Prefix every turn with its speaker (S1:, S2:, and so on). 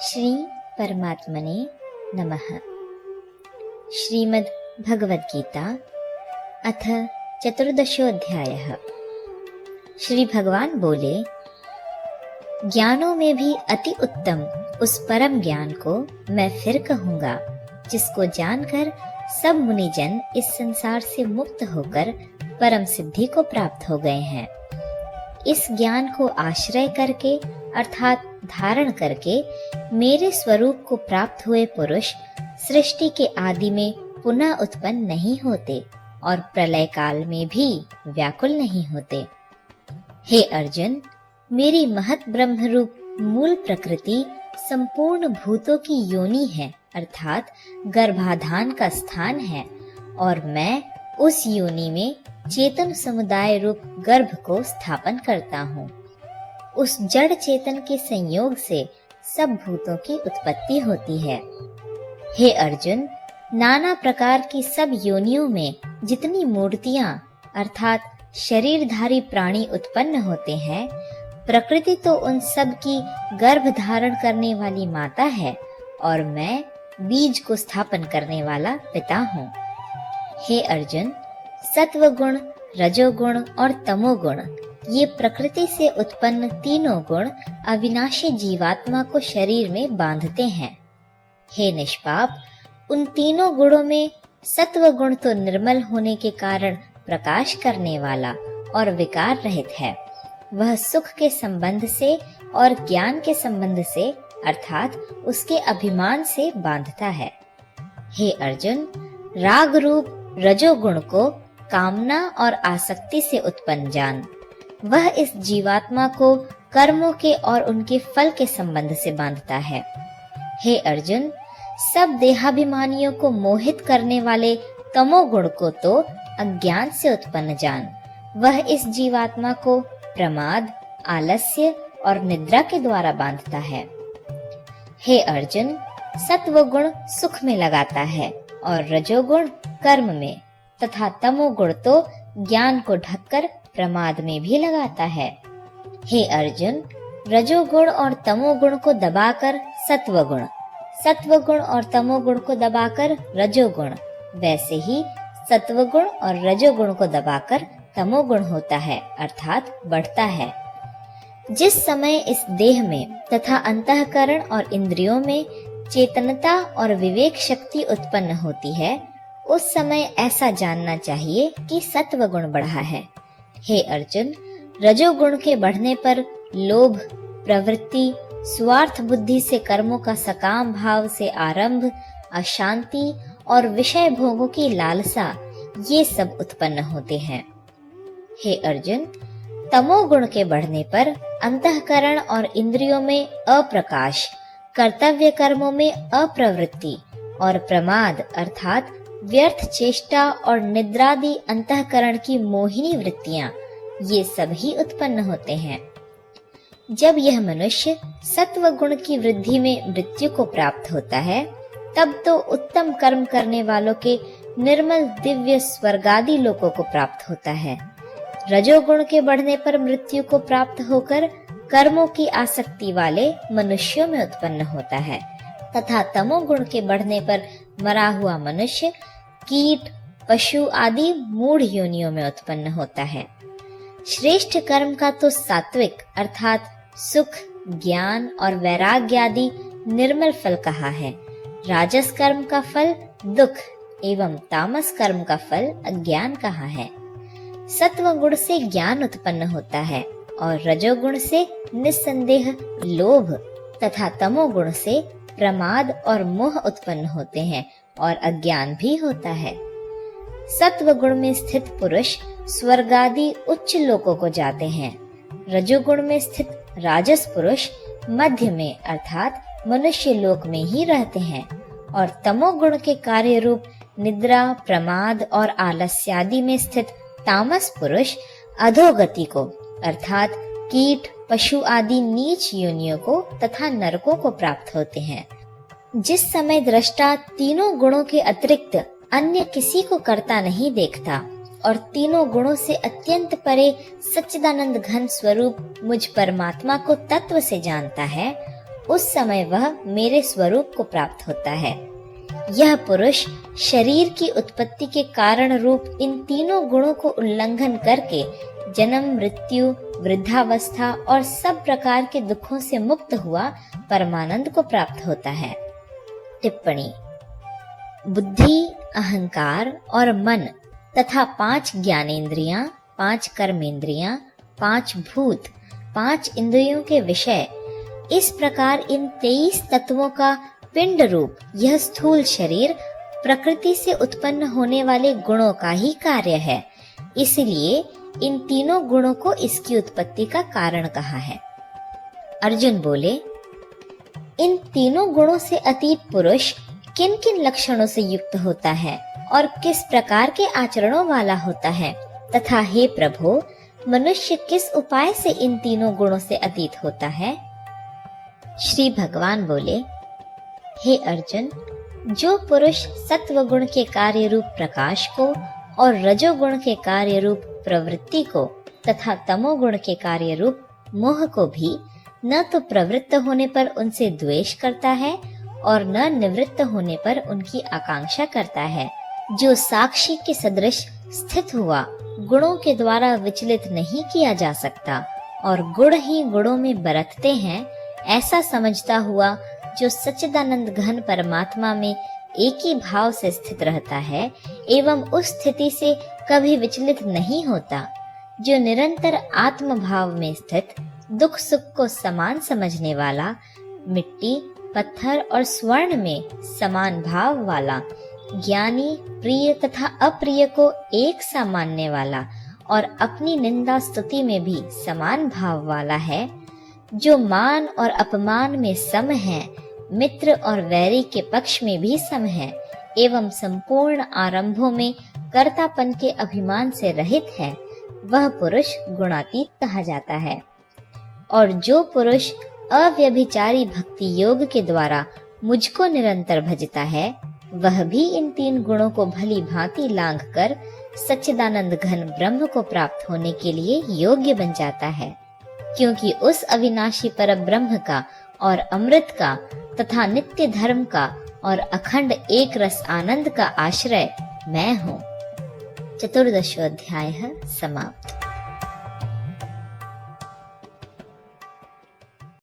S1: श्री परमात्मने नमः। श्रीमद् भगवद गीता अथ चतुर्दशोऽध्यायः। श्री भगवान बोले, ज्ञानों में भी अति उत्तम उस परम ज्ञान को मैं फिर कहूँगा, जिसको जानकर सब मुनिजन इस संसार से मुक्त होकर परम सिद्धि को प्राप्त हो गए हैं। इस ज्ञान को आश्रय करके अर्थात धारण करके मेरे स्वरूप को प्राप्त हुए पुरुष सृष्टि के आदि में पुनः उत्पन्न नहीं होते और प्रलय काल में भी व्याकुल नहीं होते। हे अर्जुन, मेरी महत ब्रह्म रूप मूल प्रकृति संपूर्ण भूतों की योनि है, अर्थात गर्भाधान का स्थान है, और मैं उस योनि में चेतन समुदाय रूप गर्भ को स्थापन करता हूँ। उस जड़ चेतन के संयोग से सब भूतों की उत्पत्ति होती है। हे अर्जुन, नाना प्रकार की सब योनियों में जितनी मूर्तियां अर्थात शरीरधारी प्राणी उत्पन्न होते हैं, प्रकृति तो उन सब की गर्भ धारण करने वाली माता है और मैं बीज को स्थापन करने वाला पिता हूँ। हे अर्जुन, सत्वगुण, रजोगुण और तमोगुण ये प्रकृति से उत्पन्न तीनों गुण अविनाशी जीवात्मा को शरीर में बांधते हैं। हे निष्पाप, उन तीनों गुणों में सत्व गुण तो निर्मल होने के कारण प्रकाश करने वाला और विकार रहित है। वह सुख के संबंध से और ज्ञान के संबंध से अर्थात उसके अभिमान से बांधता है। हे अर्जुन, राग रूप रजोगुण को कामना और आसक्ति से उत्पन्न जान। वह इस जीवात्मा को कर्मों के और उनके फल के संबंध से बांधता है। हे अर्जुन, सब देहाभिमानियों को मोहित करने वाले तमोगुण को तो अज्ञान से उत्पन्न जान। वह इस जीवात्मा को प्रमाद, आलस्य और निद्रा के द्वारा बांधता है। हे अर्जुन, सत्वगुण सुख में लगाता है और रजोगुण कर्म में तथा तमोगुण तो ज्ञान को ढककर प्रमाद में भी लगाता है। हे अर्जुन, रजोगुण और तमोगुण को दबाकर सत्वगुण, सत्वगुण और तमोगुण को दबाकर रजोगुण, वैसे ही सत्वगुण और रजोगुण को दबाकर तमोगुण होता है अर्थात बढ़ता है। जिस समय इस देह में तथा अंतःकरण और इंद्रियों में चेतनता और विवेक शक्ति उत्पन्न होती है, उस समय ऐसा जानना चाहिए कि सत्वगुण बढ़ा है। हे अर्जुन, रजोगुण के बढ़ने पर लोभ, प्रवृत्ति, स्वार्थ बुद्धि से कर्मों का सकाम भाव से आरंभ, अशांति और विषय भोगों की लालसा ये सब उत्पन्न होते हैं। हे अर्जुन, तमोगुण के बढ़ने पर अंतःकरण और इंद्रियों में अप्रकाश, कर्तव्य कर्मों में अप्रवृत्ति और प्रमाद अर्थात व्यर्थ चेष्टा और निद्रादि अंतःकरण की मोहिनी वृत्तियां ये सब ही उत्पन्न होते हैं। जब यह मनुष्य सत्व गुण की वृद्धि में मृत्यु को प्राप्त होता है, तब तो उत्तम कर्म करने वालों के निर्मल दिव्य स्वर्गादि लोकों को प्राप्त होता है। रजोगुण के बढ़ने पर मृत्यु को प्राप्त होकर कर्मों की आसक्ति वाले मनुष्यों में उत्पन्न होता है तथा तमोगुण के बढ़ने पर मरा हुआ मनुष्य कीट, पशु आदि मूढ़ योनियों में उत्पन्न होता है। श्रेष्ठ कर्म का तो सात्विक अर्थात सुख, ज्ञान और वैराग्य आदि निर्मल फल कहा है। राजस कर्म का फल दुख एवं तामस कर्म का फल अज्ञान कहा है। सत्व गुण से ज्ञान उत्पन्न होता है और रजोगुण से निस्संदेह लोभ तथा तमोगुण से प्रमाद और मोह उत्पन्न होते हैं और अज्ञान भी होता है। सत्व गुण में स्थित पुरुष स्वर्गादि उच्च लोकों को जाते हैं। रजोगुण में स्थित राजस पुरुष मध्य में अर्थात मनुष्य लोक में ही रहते हैं और तमोगुण के कार्य रूप निद्रा, प्रमाद और आलस्यादि में स्थित तामस पुरुष अधोगति को अर्थात कीट, पशु आदि नीच योनियों को तथा नरकों को प्राप्त होते हैं। जिस समय दृष्टा तीनों गुणों के अतिरिक्त अन्य किसी को करता नहीं देखता और तीनों गुणों से अत्यंत परे सच्चिदानंद घन स्वरूप मुझ परमात्मा को तत्व से जानता है, उस समय वह मेरे स्वरूप को प्राप्त होता है। यह पुरुष शरीर की उत्पत्ति के कारण रूप इन तीनों गुणों को उल्लंघन करके जन्म, मृत्यु, वृद्धावस्था और सब प्रकार के दुखों से मुक्त हुआ परमानंद को प्राप्त होता है। टिप्पणी: बुद्धि, अहंकार और मन तथा 5 ज्ञानेंद्रियां, 5 कर्मेंद्रियां, 5 भूत, 5 इंद्रियों के विषय, इस प्रकार इन 23 तत्वों का पिंड रूप यह स्थूल शरीर प्रकृति से उत्पन्न होने वाले गुणों का ही कार्य है। इसलिए इन तीनों गुणों को इसकी उत्पत्ति का कारण कहा है। अर्जुन बोले, इन तीनों गुणों से अतीत पुरुष किन किन लक्षणों से युक्त होता है और किस प्रकार के आचरणों वाला होता है, तथा हे प्रभु, मनुष्य किस उपाय से इन तीनों गुणों से अतीत होता है? श्री भगवान बोले, हे अर्जुन, जो पुरुष सत्व गुण के कार्य रूप प्रकाश को और रजोगुण के कार्य रूप प्रवृत्ति को तथा तमोगुण के कार्य रूप मोह को भी न तो प्रवृत्त होने पर उनसे द्वेष करता है और न निवृत्त होने पर उनकी आकांक्षा करता है, जो साक्षी के सदृश स्थित हुआ, गुणों के द्वारा विचलित नहीं किया जा सकता और गुण ही गुणों में बरतते हैं, ऐसा समझता हुआ, जो सच्चिदानंद घन परमात्मा में एक ही भाव से स्थित रहता है एवं उस स्थिति से कभी विचलित नहीं होता, जो निरंतर आत्म भाव में स्थित, दुख सुख को समान समझने वाला, मिट्टी, पत्थर और स्वर्ण में समान भाव वाला, ज्ञानी, प्रिय तथा अप्रिय को एक सा मानने वाला और अपनी निंदा स्तुति में भी समान भाव वाला है, जो मान और अपमान में सम है, मित्र और वैरी के पक्ष में भी सम है एवं संपूर्ण आरंभों में कर्तापन के अभिमान से रहित है, वह पुरुष गुणातीत कहा जाता है। और जो पुरुष अव्यभिचारी भक्ति योग के द्वारा मुझको निरंतर भजता है, वह भी इन 3 गुणों को भली भांति लांघ कर सच्चिदानंद घन ब्रह्म को प्राप्त होने के लिए योग्य बन जाता है, क्योंकि उस अविनाशी पर ब्रह्म का और अमृत का तथा नित्य धर्म का और अखंड एक रस आनंद का आश्रय मैं हूँ। 14वां अध्याय समाप्त।